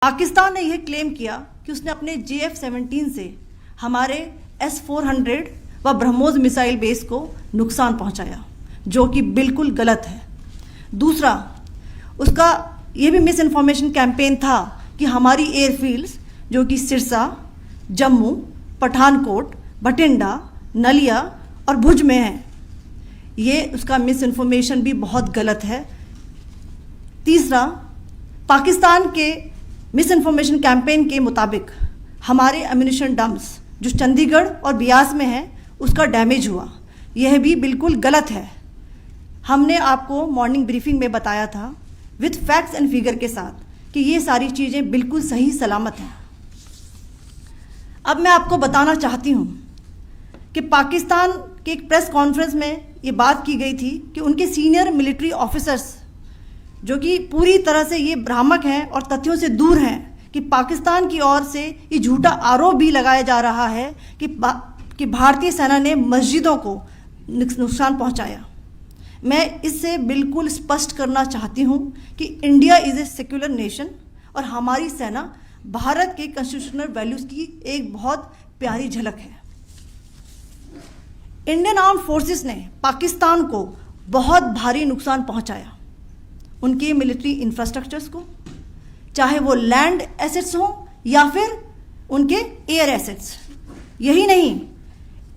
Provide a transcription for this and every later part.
पाकिस्तान ने यह क्लेम किया कि उसने अपने JF-17 से हमारे S-400 व ब्रह्मोस मिसाइल बेस को नुकसान पहुंचाया, जो कि बिल्कुल गलत है। दूसरा, उसका यह भी मिस इन्फॉर्मेशन कैंपेन था कि हमारी एयरफील्ड्स जो कि सिरसा, जम्मू, पठानकोट, बठिंडा, नलिया और भुज में हैं, ये उसका मिस इन्फॉर्मेशन भी बहुत गलत है। तीसरा, पाकिस्तान के मिस इन्फॉर्मेशन कैंपेन के मुताबिक हमारे एम्यूनिशन डम्प्स जो चंडीगढ़ और बियास में हैं उसका डैमेज हुआ, यह भी बिल्कुल गलत है। हमने आपको मॉर्निंग ब्रीफिंग में बताया था विद फैक्ट्स एंड फिगर के साथ कि ये सारी चीज़ें बिल्कुल सही सलामत हैं। अब मैं आपको बताना चाहती हूँ कि पाकिस्तान के एक प्रेस कॉन्फ्रेंस में ये बात की गई थी कि उनके सीनियर मिलिट्री ऑफिसर्स जो कि पूरी तरह से ये भ्रामक हैं और तथ्यों से दूर हैं कि पाकिस्तान की ओर से ये झूठा आरोप भी लगाया जा रहा है कि भारतीय सेना ने मस्जिदों को नुकसान पहुंचाया। मैं इससे बिल्कुल स्पष्ट करना चाहती हूं कि India is a secular nation और हमारी सेना भारत के कॉन्स्टिट्यूशनल वैल्यूज़ की एक बहुत प्यारी झलक है। इंडियन आर्म्ड फोर्सेस ने पाकिस्तान को बहुत भारी नुकसान पहुंचाया, उनके मिलिट्री इंफ्रास्ट्रक्चर्स को, चाहे वो लैंड एसेट्स हों या फिर उनके एयर एसेट्स। यही नहीं,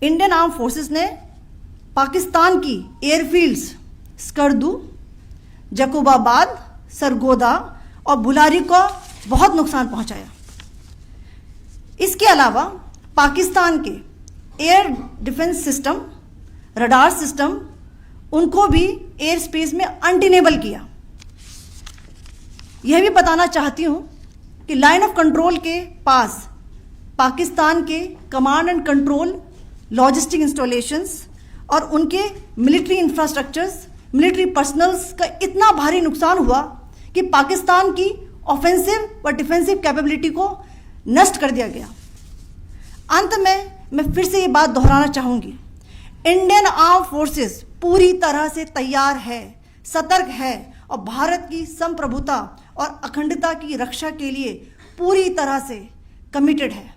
इंडियन आर्म फोर्सेस ने पाकिस्तान की एयरफील्ड्स स्कर्दू, जकोबाबाद, सरगोदा और बुलारी को बहुत नुकसान पहुंचाया। इसके अलावा पाकिस्तान के air defence system, radar system, उनको भी एयर स्पेस में अनटेनेबल किया। यह भी बताना चाहती हूं कि लाइन ऑफ कंट्रोल के पास पाकिस्तान के command and control logistic installations और उनके मिलिट्री इंफ्रास्ट्रक्चर्स, मिलिट्री पर्सनल्स का इतना भारी नुकसान हुआ कि पाकिस्तान की ऑफेंसिव व डिफेंसिव कैपेबिलिटी को नष्ट कर दिया गया। अंत में मैं फिर से ये बात दोहराना चाहूँगी, इंडियन आर्म फोर्सेस पूरी तरह से तैयार है, सतर्क है और भारत की संप्रभुता और अखंडता की रक्षा के लिए पूरी तरह से कमिटेड है।